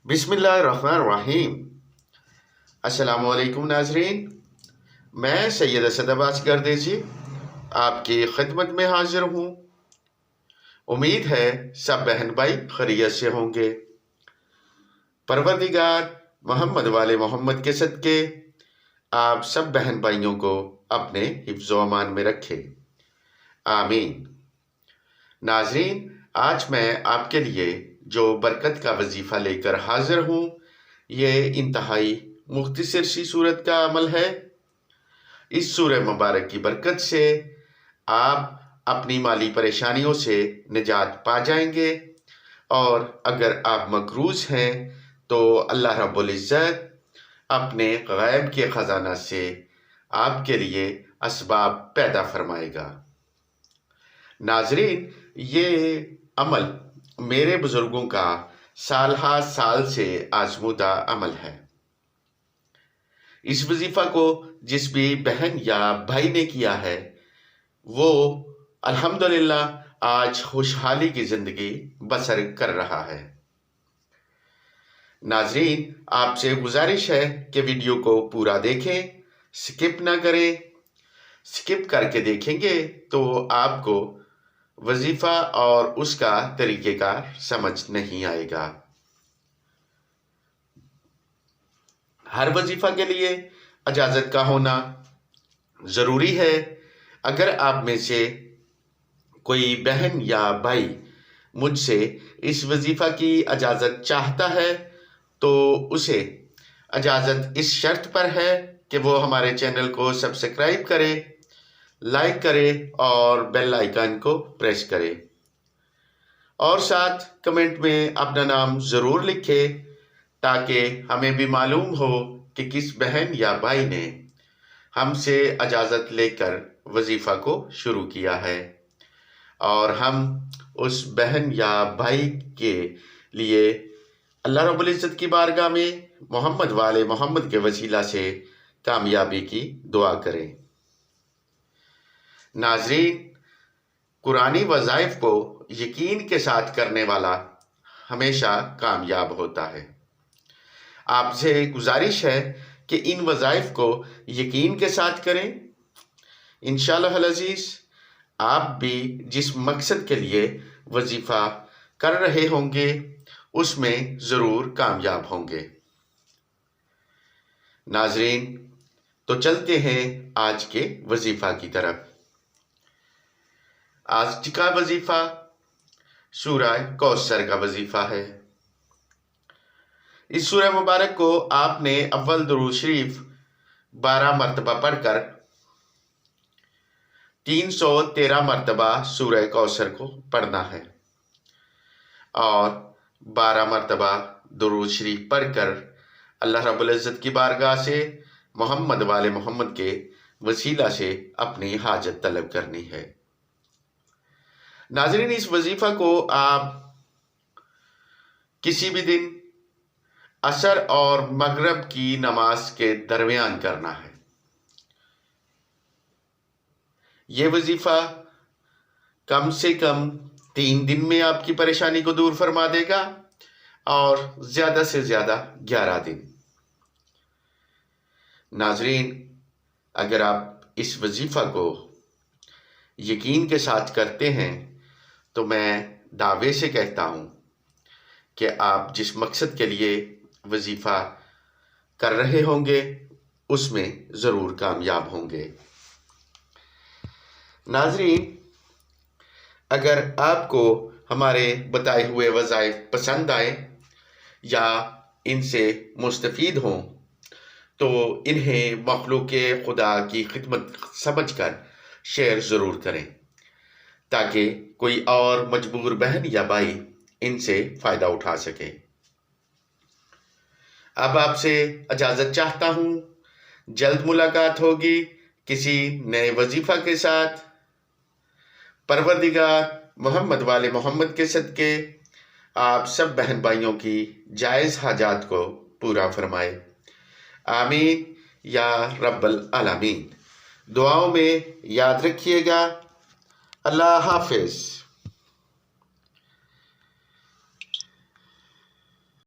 बिस्मिल्लाहिर्रहमानिर्रहीम। अस्सलामु अलैकुम नाजरीन, मैं सैयद असद अब्बास गर्देजी आपकी खिदमत में हाजिर हूँ। उम्मीद है सब बहन भाई खैरियत से होंगे। परवरदिगार मोहम्मद वाले मोहम्मद के सदके आप सब बहन भाइयों को अपने हिफ्ज़ो अमान में रखे, आमीन। नाजरीन, आज मैं आपके लिए जो बरकत का वजीफ़ा लेकर हाजिर हूँ, ये इंतहाई मुख्तसर सी सूरत का अमल है। इस सूरह मुबारक की बरकत से आप अपनी माली परेशानियों से निजात पा जाएंगे, और अगर आप मकरूज़ हैं तो अल्लाह रब्बुल इज़्ज़त अपने गैब के ख़जाना से आपके लिए असबाब पैदा फरमाएगा। नाजरीन, ये अमल मेरे बुजुर्गों का साल हा साल से आजमूदा अमल है। इस वजीफा को जिस भी बहन या भाई ने किया है, वो अल्हम्दुलिल्लाह आज खुशहाली की जिंदगी बसर कर रहा है। नाजरीन, आपसे गुजारिश है कि वीडियो को पूरा देखें, स्किप ना करें। स्किप करके देखेंगे तो आपको वजीफा और उसका तरीक़ेकार समझ नहीं आएगा। हर वजीफा के लिए इजाज़त का होना ज़रूरी है। अगर आप में से कोई बहन या भाई मुझसे इस वजीफा की इजाज़त चाहता है तो उसे इजाज़त इस शर्त पर है कि वो हमारे चैनल को सब्सक्राइब करे, लाइक करे और बेल आइकन को प्रेस करे, और साथ कमेंट में अपना नाम ज़रूर लिखे, ताकि हमें भी मालूम हो कि किस बहन या भाई ने हमसे इजाज़त लेकर वजीफ़ा को शुरू किया है, और हम उस बहन या भाई के लिए अल्लाह रब्बुल इज़्ज़त की बारगाह में मोहम्मद वाले मोहम्मद के वसीला से कामयाबी की दुआ करें। नाजरीन, कुरानी वज़ाइफ को यकीन के साथ करने वाला हमेशा कामयाब होता है। आपसे गुजारिश है कि इन वज़ाइफ को यकीन के साथ करें। इंशाअल्लाह अज़ीज़, आप भी जिस मकसद के लिए वजीफ़ा कर रहे होंगे उसमें ज़रूर कामयाब होंगे। नाजरीन, तो चलते हैं आज के वजीफ़ा की तरफ। आज का वजीफ़ा सूरह कौसर का वजीफ़ा है। इस सूरह मुबारक को आपने अव्वल दुरूद शरीफ 12 मरतबा पढ़कर 313 मरतबा सूरह कौसर को पढ़ना है, और 12 मरतबा दुरूद शरीफ पढ़कर अल्लाह रब्बुल इज़्ज़त की बारगाह से मोहम्मद वाले मोहम्मद के वसीला से अपनी हाजत तलब करनी है। नाज़रीन, इस वजीफ़ा को आप किसी भी दिन असर और मगरिब की नमाज के दरमियान करना है। ये वजीफ़ा कम से कम 3 दिन में आपकी परेशानी को दूर फरमा देगा, और ज़्यादा से ज़्यादा 11 दिन। नाजरीन, अगर आप इस वजीफ़ा को यकीन के साथ करते हैं तो मैं दावे से कहता हूँ कि आप जिस मकसद के लिए वजीफ़ा कर रहे होंगे उसमें ज़रूर कामयाब होंगे। नाजरीन, अगर आपको हमारे बताए हुए वज़ाइफ पसंद आए या इनसे मुस्तफ़ीद हों तो इन्हें मखलूक़ खुदा की खिदमत समझकर शेयर ज़रूर करें, ताकि कोई और मजबूर बहन या भाई इनसे फ़ायदा उठा सके। अब आपसे इजाज़त चाहता हूँ। जल्द मुलाकात होगी किसी नए वजीफ़ा के साथ। परवरदिगार मोहम्मद वाले मोहम्मद के सदके आप सब बहन भाइयों की जायज़ हाजात को पूरा फरमाए, आमीन या रब्बल आलमीन। दुआओं में याद रखिएगा। अल्लाह हाफ़िज़।